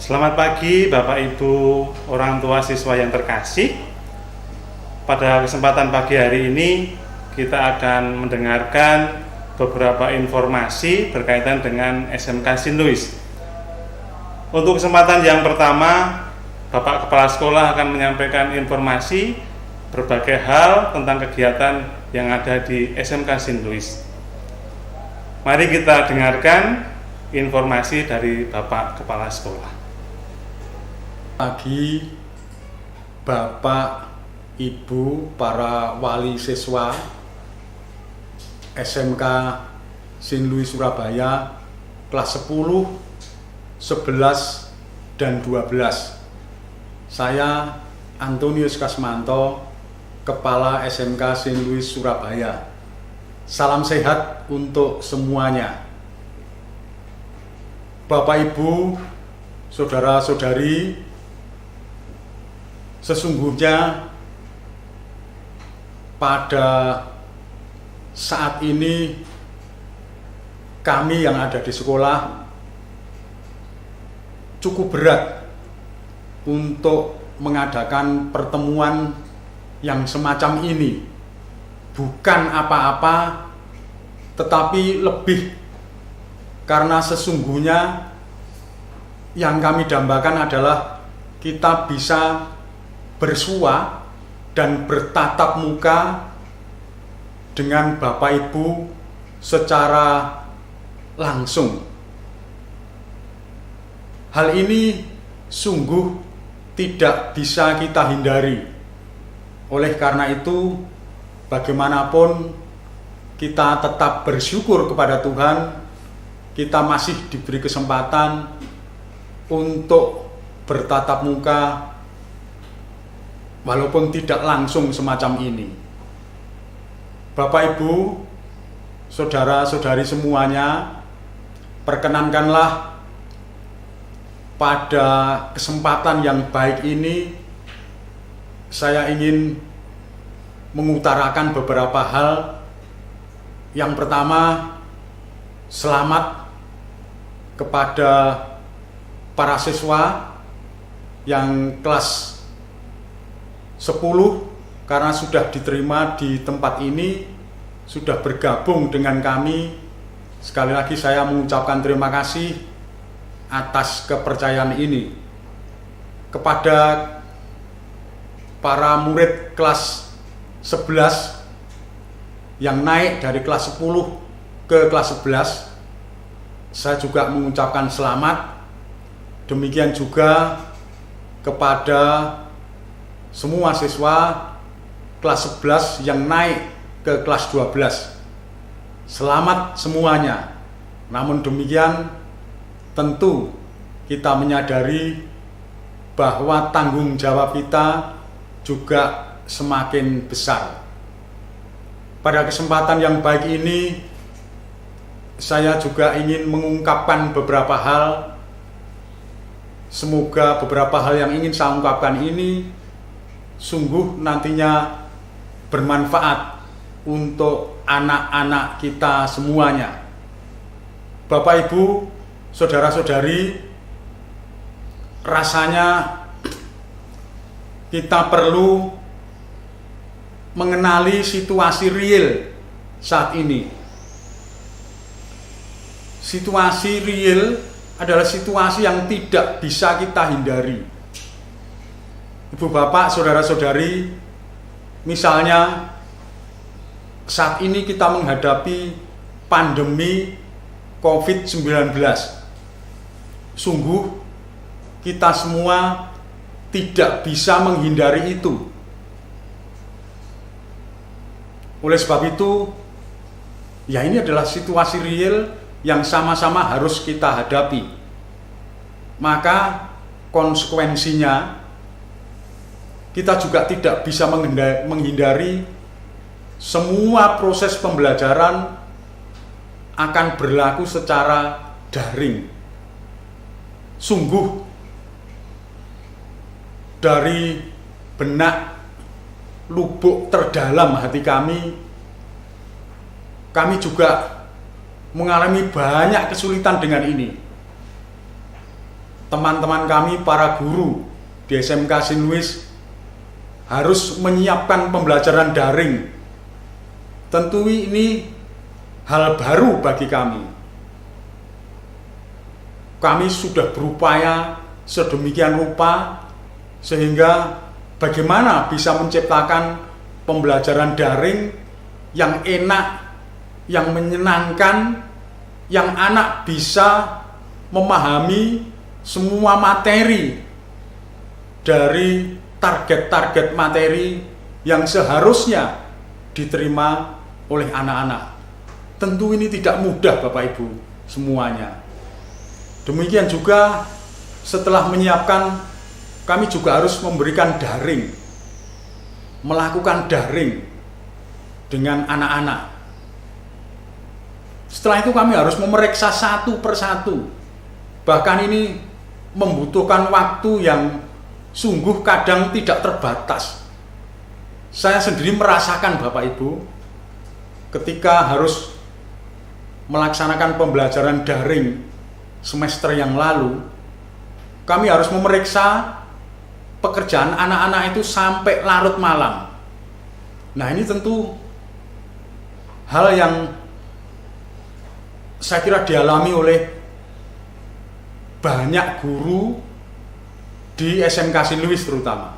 Selamat pagi Bapak Ibu orang tua siswa yang terkasih. Pada kesempatan pagi hari ini kita akan mendengarkan beberapa informasi berkaitan dengan SMK Saint Louis. Untuk kesempatan yang pertama, Bapak Kepala Sekolah akan menyampaikan informasi berbagai hal tentang kegiatan yang ada di SMK Saint Louis. Mari kita dengarkan informasi dari Bapak Kepala Sekolah. Pagi Bapak, Ibu, para wali siswa SMK Saint Louis Surabaya kelas 10, 11, dan 12. Saya Antonius Kasmanto, Kepala SMK Saint Louis Surabaya. Salam sehat untuk semuanya. Bapak Ibu, saudara-saudari, sesungguhnya pada saat ini kami yang ada di sekolah cukup berat untuk mengadakan pertemuan yang semacam ini. Bukan apa-apa, tetapi lebih karena sesungguhnya yang kami dambakan adalah kita bisa bersua dan bertatap muka dengan Bapak Ibu secara langsung. Hal ini sungguh tidak bisa kita hindari. Oleh karena itu, bagaimanapun kita tetap bersyukur kepada Tuhan, kita masih diberi kesempatan untuk bertatap muka walaupun tidak langsung semacam ini. Bapak Ibu, saudara-saudari semuanya, perkenankanlah pada kesempatan yang baik ini saya ingin mengutarakan beberapa hal. Yang pertama, selamat kepada para siswa yang kelas 10 karena sudah diterima di tempat ini, sudah bergabung dengan kami. Sekali lagi saya mengucapkan terima kasih atas kepercayaan ini. Kepada para murid kelas 11 yang naik dari kelas 10 ke kelas 11, saya juga mengucapkan selamat. Demikian juga kepada semua siswa kelas 11 yang naik ke kelas 12. Selamat semuanya. Namun demikian, tentu kita menyadari bahwa tanggung jawab kita juga semakin besar. Pada kesempatan yang baik ini, saya juga ingin mengungkapkan beberapa hal. Semoga beberapa hal yang ingin saya ungkapkan ini sungguh nantinya bermanfaat untuk anak-anak kita semuanya. Bapak Ibu, saudara-saudari, rasanya kita perlu mengenali situasi real saat ini. Situasi real adalah situasi yang tidak bisa kita hindari. Ibu bapak, saudara-saudari, misalnya saat ini kita menghadapi pandemi COVID-19. Sungguh kita semua tidak bisa menghindari itu. Oleh sebab itu, ya ini adalah situasi real yang sama-sama harus kita hadapi. Maka konsekuensinya kita juga tidak bisa menghindari semua proses pembelajaran akan berlaku secara daring. Sungguh dari benak lubuk terdalam hati kami juga mengalami banyak kesulitan dengan ini. teman-teman kami para guru di SMK St. Louis harus menyiapkan pembelajaran daring. Tentu ini hal baru bagi kami. Kami sudah berupaya sedemikian rupa sehingga bagaimana bisa menciptakan pembelajaran daring yang enak, yang menyenangkan, yang anak bisa memahami semua materi dari target-target materi yang seharusnya diterima oleh anak-anak. Tentu ini tidak mudah Bapak Ibu semuanya. Demikian juga setelah menyiapkan, kami juga harus memberikan daring, melakukan daring dengan anak-anak. Setelah itu kami harus memeriksa satu persatu. Bahkan ini membutuhkan waktu yang sungguh kadang tidak terbatas. Saya sendiri merasakan Bapak Ibu, ketika harus melaksanakan pembelajaran daring semester yang lalu, kami harus memeriksa pekerjaan anak-anak itu sampai larut malam. Nah, ini tentu hal yang saya kira dialami oleh banyak guru di SMK St. Louis terutama.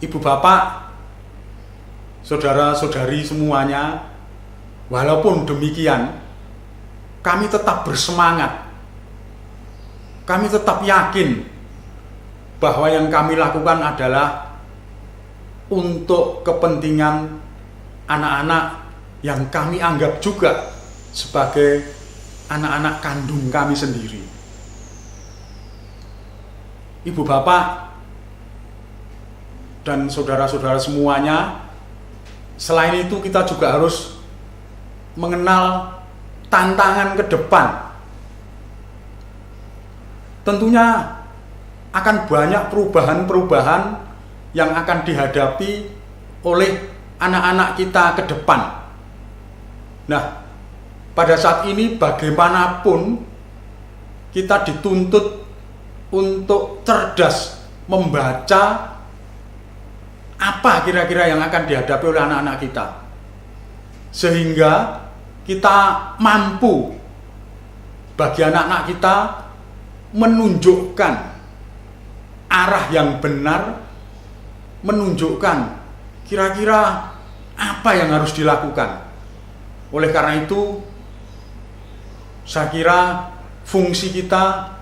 Ibu bapak, saudara-saudari semuanya, walaupun demikian, kami tetap bersemangat. Kami tetap yakin bahwa yang kami lakukan adalah untuk kepentingan anak-anak yang kami anggap juga sebagai anak-anak kandung kami sendiri. Ibu bapak dan saudara-saudara semuanya, selain itu kita juga harus mengenal tantangan ke depan. Tentunya akan banyak perubahan-perubahan yang akan dihadapi oleh anak-anak kita ke depan. Nah, pada saat ini bagaimanapun kita dituntut untuk cerdas membaca apa kira-kira yang akan dihadapi oleh anak-anak kita, sehingga kita mampu bagi anak-anak kita menunjukkan arah yang benar, menunjukkan kira-kira apa yang harus dilakukan. Oleh karena itu, saya kira fungsi kita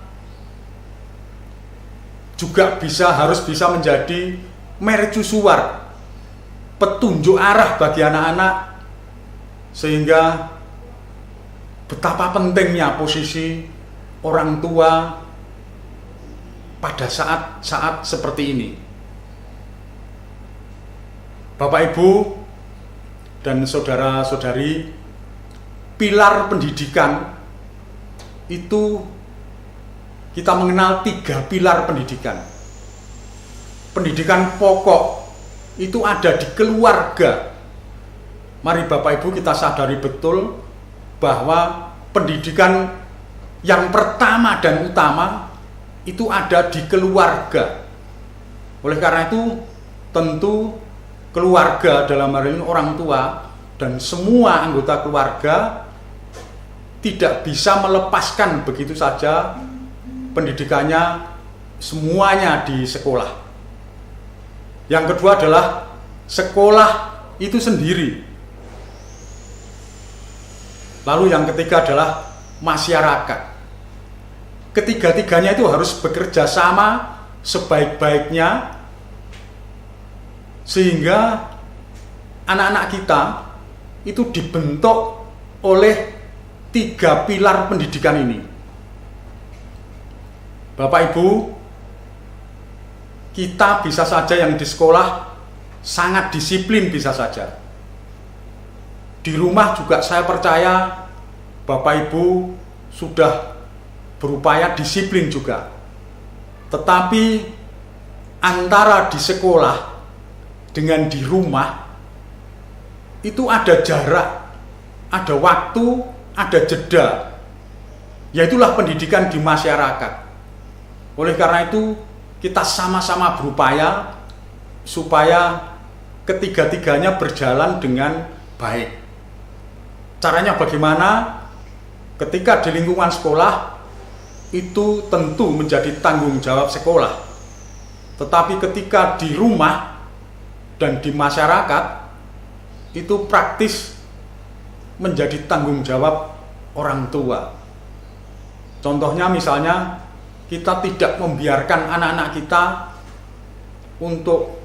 juga harus bisa menjadi mercusuar, petunjuk arah bagi anak-anak, sehingga betapa pentingnya posisi orang tua pada saat-saat seperti ini. Bapak Ibu dan saudara-saudari, pilar pendidikan itu kita mengenal 3 pilar pendidikan. Pendidikan pokok itu ada di keluarga. Mari Bapak Ibu kita sadari betul bahwa pendidikan yang pertama dan utama itu ada di keluarga. Oleh karena itu, tentu keluarga dalam hal ini orang tua dan semua anggota keluarga tidak bisa melepaskan begitu saja pendidikannya semuanya di sekolah. Yang kedua adalah sekolah itu sendiri. Lalu yang ketiga adalah masyarakat. Ketiga-tiganya itu harus bekerja sama sebaik-baiknya sehingga anak-anak kita itu dibentuk oleh 3 pilar pendidikan ini. Bapak Ibu, kita bisa saja yang di sekolah sangat disiplin bisa saja. Di rumah juga saya percaya Bapak Ibu sudah berupaya disiplin juga. Tetapi antara di sekolah dengan di rumah itu ada jarak, ada waktu, ada jeda. yaitulah pendidikan di masyarakat. Oleh karena itu, kita sama-sama berupaya supaya ketiga-tiganya berjalan dengan baik. Caranya bagaimana? Ketika di lingkungan sekolah, itu tentu menjadi tanggung jawab sekolah. Tetapi ketika di rumah dan di masyarakat, itu praktis menjadi tanggung jawab orang tua. Contohnya misalnya, kita tidak membiarkan anak-anak kita untuk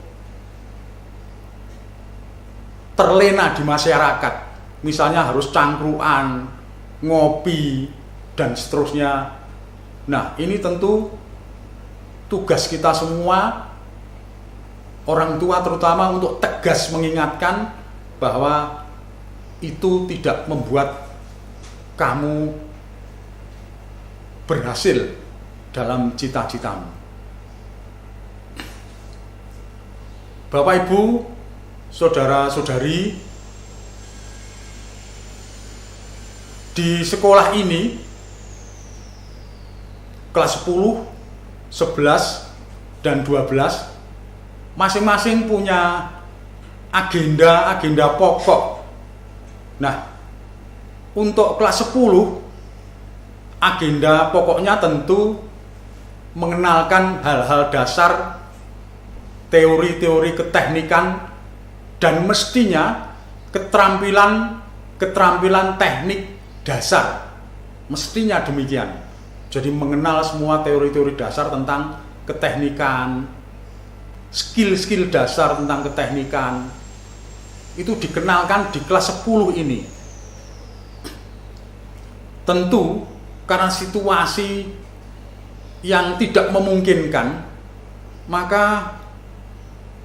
terlena di masyarakat. Misalnya harus cangkruan, ngopi, dan seterusnya. Nah, ini tentu tugas kita semua, orang tua terutama, untuk tegas mengingatkan bahwa itu tidak membuat kamu berhasil dalam cita-citamu. Bapak, Ibu, saudara-saudari, di sekolah ini kelas 10, 11, dan 12 masing-masing punya agenda pokok. Nah, untuk kelas 10, agenda pokoknya tentu mengenalkan hal-hal dasar, teori-teori keteknikan, dan mestinya keterampilan teknik dasar. Mestinya demikian. Jadi mengenal semua teori-teori dasar tentang keteknikan, skill-skill dasar tentang keteknikan, itu dikenalkan di kelas 10 ini. Tentu karena situasi yang tidak memungkinkan, maka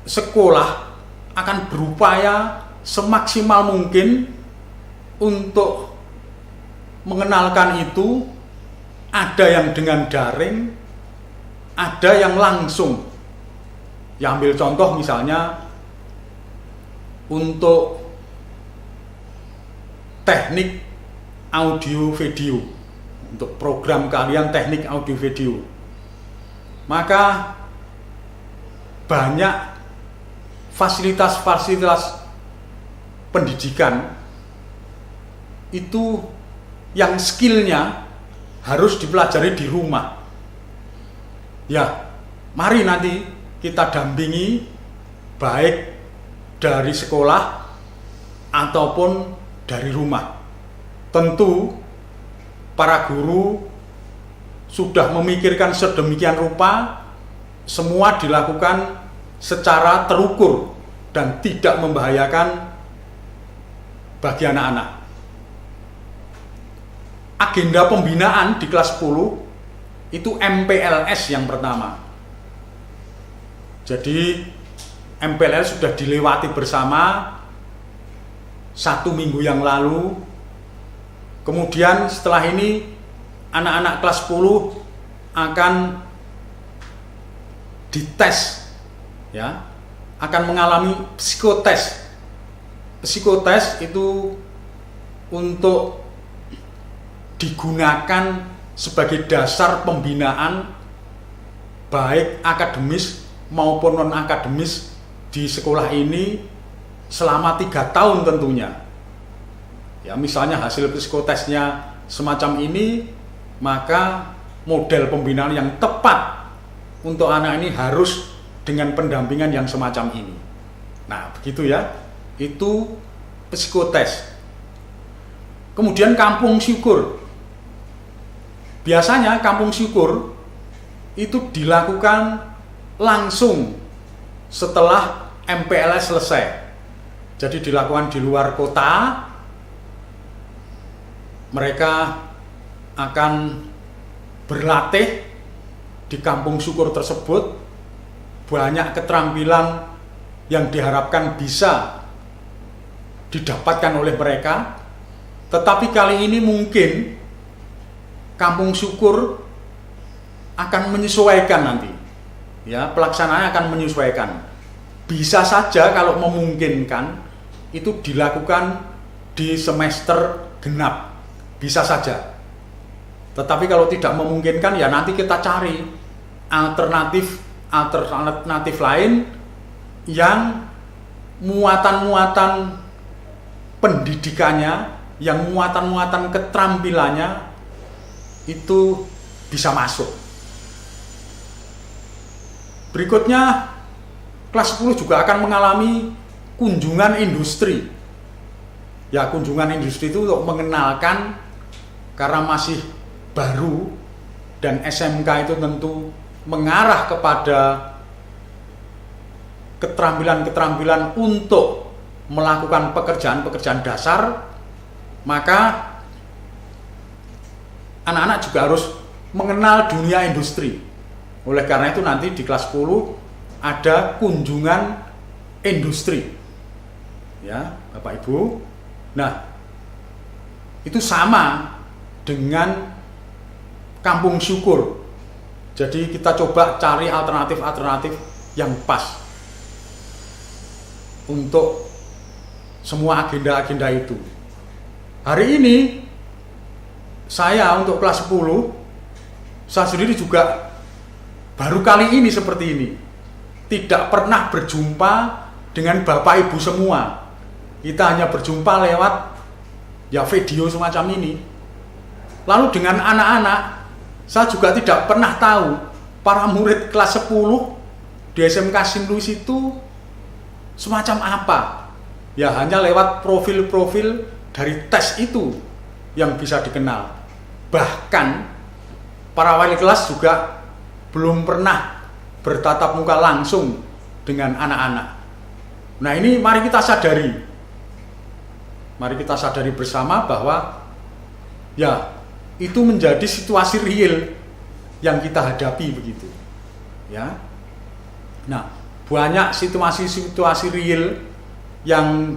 sekolah akan berupaya semaksimal mungkin untuk mengenalkan itu. Ada yang dengan daring, ada yang langsung. Ya, ambil contoh misalnya untuk teknik audio video, untuk program keahlian teknik audio video, maka banyak fasilitas-fasilitas pendidikan itu yang skillnya harus dipelajari di rumah. Ya, mari nanti kita dampingi baik dari sekolah ataupun dari rumah. Tentu para guru sudah memikirkan sedemikian rupa, semua dilakukan secara terukur dan tidak membahayakan bagi anak-anak. Agenda pembinaan di kelas 10 itu MPLS yang pertama. Jadi MPLS sudah dilewati bersama 1 minggu yang lalu. Kemudian setelah ini anak-anak kelas 10 akan dites, ya, akan mengalami psikotes. Psikotes itu untuk digunakan sebagai dasar pembinaan baik akademis maupun non-akademis di sekolah ini selama 3 tahun tentunya. Ya, misalnya hasil psikotesnya semacam ini, maka model pembinaan yang tepat untuk anak ini harus dengan pendampingan yang semacam ini. Nah, begitu ya. Itu psikotes. Kemudian kampung syukur. Biasanya kampung syukur itu dilakukan langsung setelah MPLS selesai. Jadi dilakukan di luar kota. Mereka akan berlatih di kampung syukur tersebut. Banyak keterampilan yang diharapkan bisa didapatkan oleh mereka. Tetapi kali ini mungkin kampung syukur akan menyesuaikan nanti. Ya, pelaksanaannya akan menyesuaikan. Bisa saja kalau memungkinkan itu dilakukan di semester genap. Bisa saja. Tetapi kalau tidak memungkinkan ya nanti kita cari alternatif lain yang muatan-muatan pendidikannya, yang muatan-muatan keterampilannya itu bisa masuk. Berikutnya kelas 10 juga akan mengalami kunjungan industri. Ya, kunjungan industri itu untuk mengenalkan, karena masih baru dan SMK itu tentu mengarah kepada keterampilan-keterampilan untuk melakukan pekerjaan-pekerjaan dasar, maka anak-anak juga harus mengenal dunia industri. Oleh karena itu nanti di kelas 10 ada kunjungan industri. Ya, Bapak Ibu. Nah, itu sama dengan kampung syukur. Jadi kita coba cari alternatif-alternatif yang pas untuk semua agenda-agenda itu. Hari ini saya untuk kelas 10, saya sendiri juga baru kali ini seperti ini. Tidak pernah berjumpa dengan Bapak Ibu semua. Kita hanya berjumpa lewat ya video semacam ini. Lalu dengan anak-anak, saya juga tidak pernah tahu para murid kelas 10 di SMK Saint Louis itu semacam apa. Ya hanya lewat profil-profil dari tes itu yang bisa dikenal. Bahkan para wali kelas juga belum pernah bertatap muka langsung dengan anak-anak. Nah, ini mari kita sadari. Mari kita sadari bersama bahwa ya itu menjadi situasi real yang kita hadapi begitu. Ya. Nah, banyak situasi-situasi real yang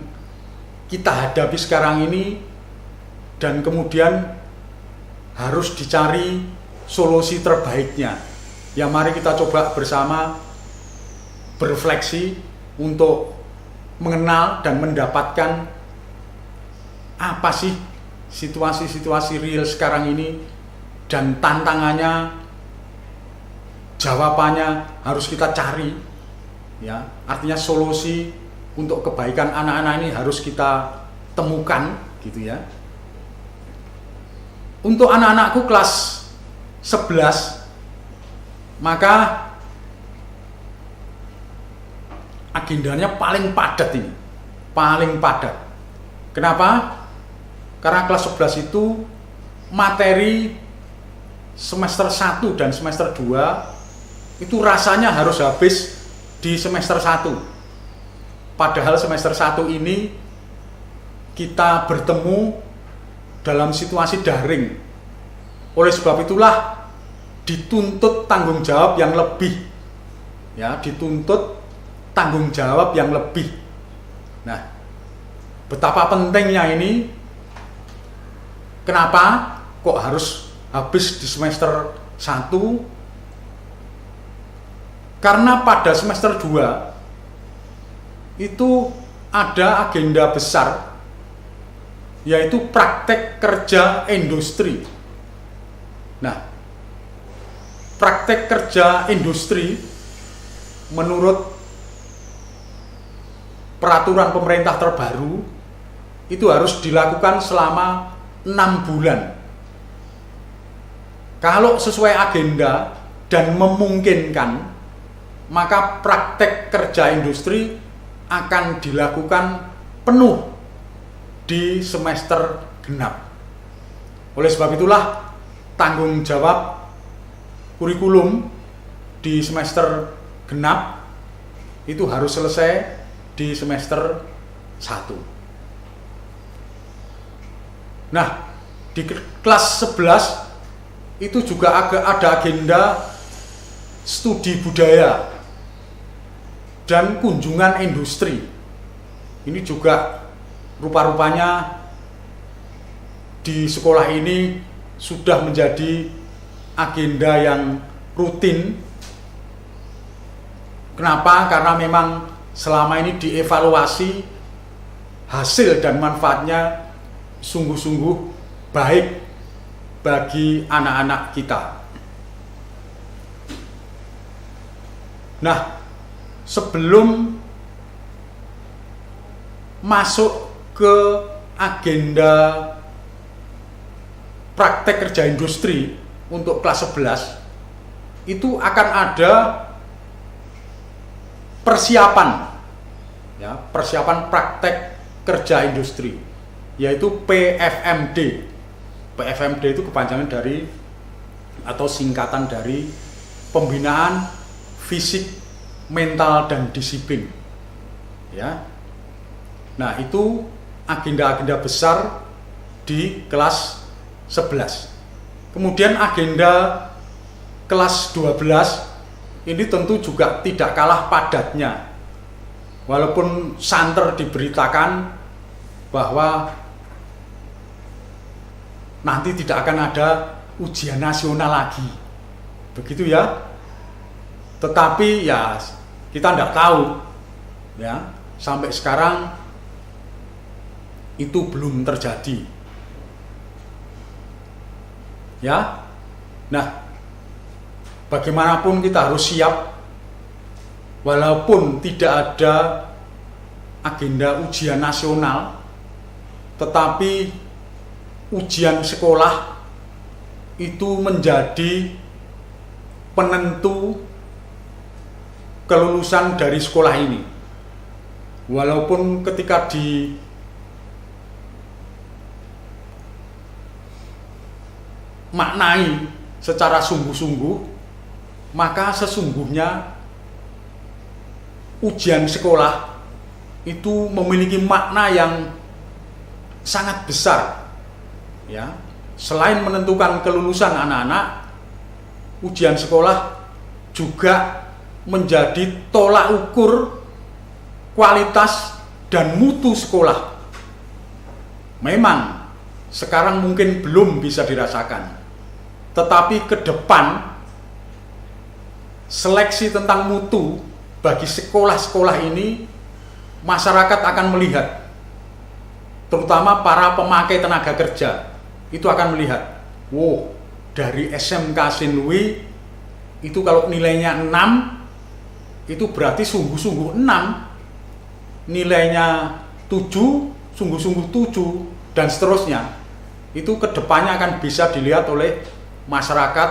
kita hadapi sekarang ini dan kemudian harus dicari solusi terbaiknya. Ya, mari kita coba bersama berefleksi untuk mengenal dan mendapatkan apa sih situasi-situasi real sekarang ini, dan tantangannya, jawabannya harus kita cari. Ya, artinya solusi untuk kebaikan anak-anak ini harus kita temukan gitu ya. Untuk anak-anakku kelas 11, maka agendanya paling padat ini, paling padat. Kenapa? Karena kelas 11 itu materi semester 1 dan semester 2 itu rasanya harus habis di semester 1. Padahal semester 1 ini kita bertemu dalam situasi daring. Oleh sebab itulah dituntut tanggung jawab yang lebih. Ya, dituntut tanggung jawab yang lebih. Nah, betapa pentingnya ini. Kenapa kok harus habis di semester 1? Karena pada semester 2 itu ada agenda besar, yaitu praktek kerja industri. Nah, praktek kerja industri menurut peraturan pemerintah terbaru itu harus dilakukan selama 6 bulan. Kalau sesuai agenda dan memungkinkan, maka praktek kerja industri akan dilakukan penuh di semester genap. Oleh sebab itulah tanggung jawab kurikulum di semester genap itu harus selesai di semester 1. Nah, di kelas 11 itu juga ada agenda studi budaya dan kunjungan industri. Ini juga rupa-rupanya di sekolah ini sudah menjadi agenda yang rutin. Kenapa? Karena memang selama ini dievaluasi hasil dan manfaatnya sungguh-sungguh baik bagi anak-anak kita. Nah, sebelum masuk ke agenda praktek kerja industri untuk kelas 11, itu akan ada persiapan, ya, persiapan praktek kerja industri, yaitu PFMD. PFMD itu kepanjangan dari atau singkatan dari pembinaan fisik, mental, dan disiplin, ya. Nah, itu agenda-agenda besar di kelas 11. Kemudian agenda kelas 12 ini tentu juga tidak kalah padatnya. Walaupun santer diberitakan bahwa nanti tidak akan ada ujian nasional lagi, begitu ya. Tetapi ya kita tidak tahu, ya, sampai sekarang itu belum terjadi, ya. Nah, bagaimanapun kita harus siap, walaupun tidak ada agenda ujian nasional, tetapi ujian sekolah itu menjadi penentu kelulusan dari sekolah ini. Walaupun ketika dimaknai secara sungguh-sungguh, maka sesungguhnya ujian sekolah itu memiliki makna yang sangat besar, ya. Selain menentukan kelulusan anak-anak, ujian sekolah juga menjadi tolak ukur kualitas dan mutu sekolah. Memang sekarang mungkin belum bisa dirasakan, tetapi ke depan seleksi tentang mutu bagi sekolah-sekolah ini masyarakat akan melihat, terutama para pemakai tenaga kerja itu akan melihat, wow, dari SMK Sinlui itu kalau nilainya 6 itu berarti sungguh-sungguh 6, nilainya 7 sungguh-sungguh 7, dan seterusnya. Itu kedepannya akan bisa dilihat oleh masyarakat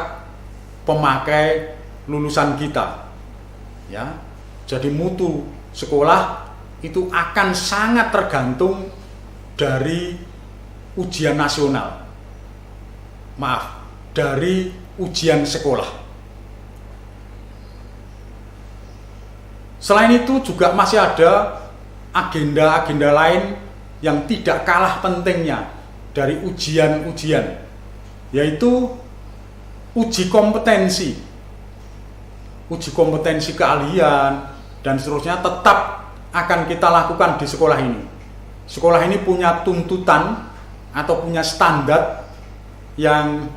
pemakai lulusan kita, ya. Jadi mutu sekolah itu akan sangat tergantung dari ujian nasional, dari ujian sekolah. Selain itu juga masih ada agenda-agenda lain yang tidak kalah pentingnya dari ujian-ujian, yaitu uji kompetensi keahlian dan seterusnya tetap akan kita lakukan di sekolah ini. Sekolah ini punya tuntutan atau punya standar yang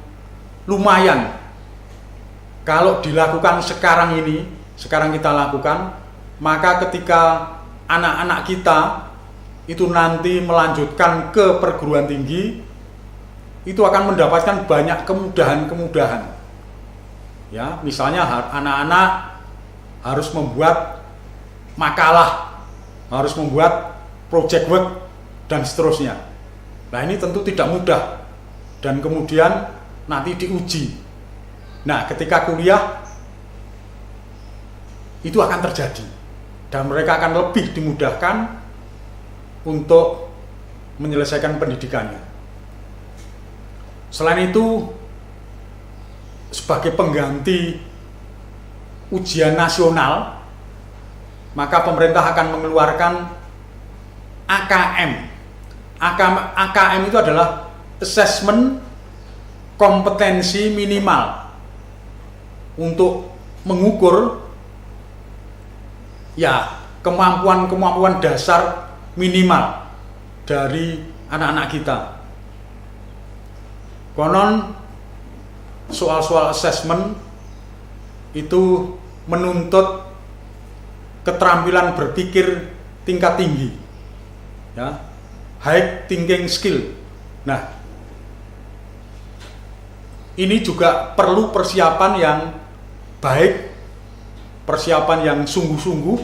lumayan. Kalau dilakukan sekarang kita lakukan, maka ketika anak-anak kita itu nanti melanjutkan ke perguruan tinggi, itu akan mendapatkan banyak kemudahan-kemudahan. Ya, misalnya anak-anak harus membuat makalah, harus membuat project work, dan seterusnya. Nah, ini tentu tidak mudah, dan kemudian nanti diuji. Nah, ketika kuliah itu akan terjadi, dan mereka akan lebih dimudahkan untuk menyelesaikan pendidikannya. Selain itu, sebagai pengganti ujian nasional, maka pemerintah akan mengeluarkan AKM. AKM itu adalah Assessment Kompetensi Minimal, untuk mengukur ya kemampuan dasar minimal dari anak-anak kita. Konon soal-soal assessment itu menuntut keterampilan berpikir tingkat tinggi, ya, high thinking skill. Nah, ini juga perlu persiapan yang baik, persiapan yang sungguh-sungguh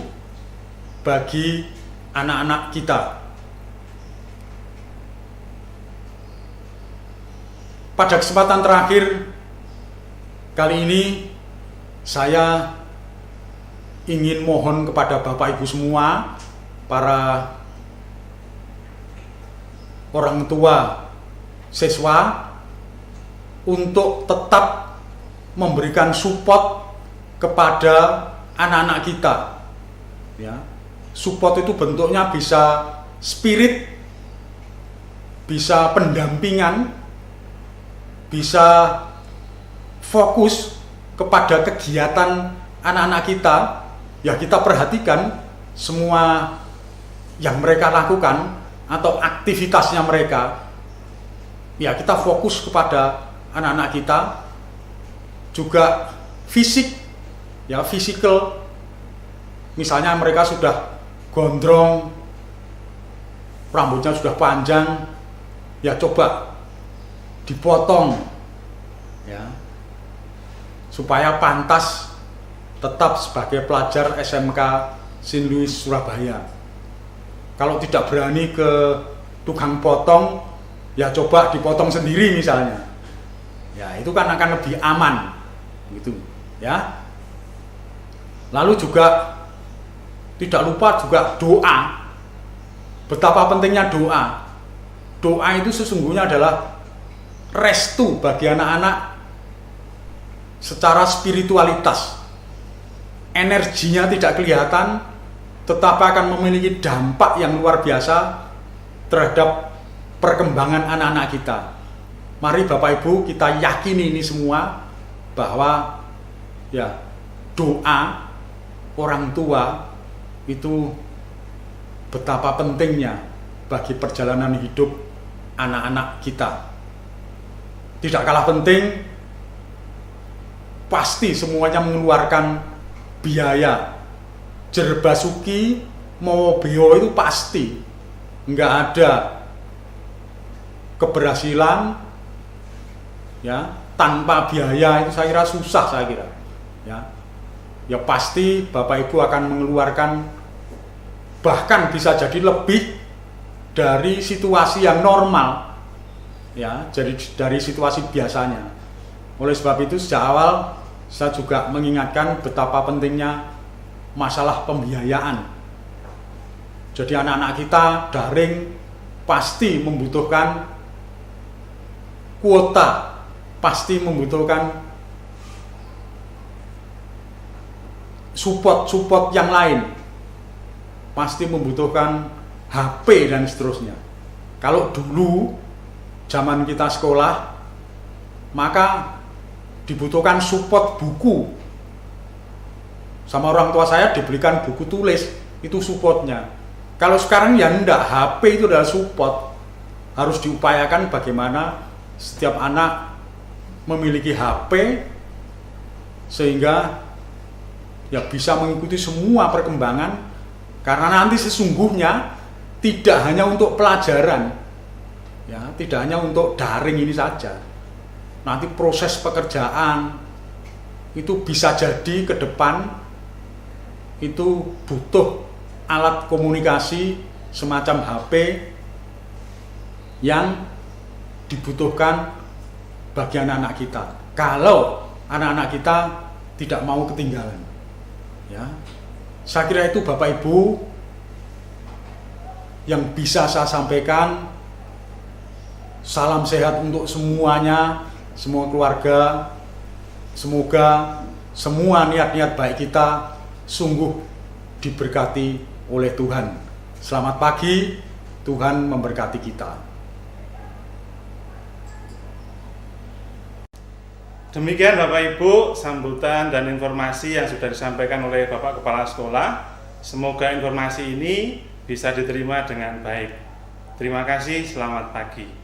bagi anak-anak kita. Pada kesempatan terakhir kali ini, saya ingin mohon kepada Bapak Ibu semua, para orang tua siswa, untuk tetap memberikan support kepada anak-anak kita. Ya, support itu bentuknya bisa spirit, bisa pendampingan, bisa fokus kepada kegiatan anak-anak kita. Ya, kita perhatikan semua yang mereka lakukan atau aktivitasnya mereka. Ya, kita fokus kepada anak-anak kita. Juga fisik, ya, physical. Misalnya mereka sudah gondrong, rambutnya sudah panjang, ya coba dipotong, ya, supaya pantas tetap sebagai pelajar SMK Saint Louis Surabaya. Kalau tidak berani ke tukang potong, ya coba dipotong sendiri misalnya. Ya, itu kan akan lebih aman, gitu, ya. Lalu juga tidak lupa juga doa. Betapa pentingnya doa. Doa itu sesungguhnya adalah restu bagi anak-anak secara spiritualitas. Energinya tidak kelihatan, tetapi akan memiliki dampak yang luar biasa terhadap perkembangan anak-anak kita. Mari Bapak Ibu kita yakini ini semua, bahwa ya, doa orang tua itu betapa pentingnya bagi perjalanan hidup anak-anak kita. Tidak kalah penting, pasti semuanya mengeluarkan biaya. Jerbasuki mau beo itu pasti nggak ada keberhasilan, ya, tanpa biaya. Itu saya kira susah, saya kira, ya pasti Bapak Ibu akan mengeluarkan, bahkan bisa jadi lebih dari situasi yang normal, ya, jadi dari situasi biasanya. Oleh sebab itu sejak awal saya juga mengingatkan betapa pentingnya masalah pembiayaan. Jadi anak-anak kita daring pasti membutuhkan kuota, pasti membutuhkan support yang lain, pasti membutuhkan HP dan seterusnya. Kalau dulu zaman kita sekolah, maka dibutuhkan support buku. Sama orang tua saya dibelikan buku tulis, itu supportnya. Kalau sekarang ya enggak, HP itu adalah support. Harus diupayakan bagaimana setiap anak memiliki HP sehingga ya bisa mengikuti semua perkembangan, karena nanti sesungguhnya tidak hanya untuk pelajaran, ya, tidak hanya untuk daring ini saja. Nanti proses pekerjaan itu bisa jadi ke depan itu butuh alat komunikasi semacam HP yang dibutuhkan bagi anak-anak kita. Kalau anak-anak kita tidak mau ketinggalan, ya, saya kira itu Bapak Ibu yang bisa saya sampaikan. Salam sehat untuk semuanya, semua keluarga. Semoga semua niat-niat baik kita sungguh diberkati oleh Tuhan. Selamat pagi, Tuhan memberkati kita. Demikian Bapak Ibu sambutan dan informasi yang sudah disampaikan oleh Bapak Kepala Sekolah. Semoga informasi ini bisa diterima dengan baik. Terima kasih, selamat pagi.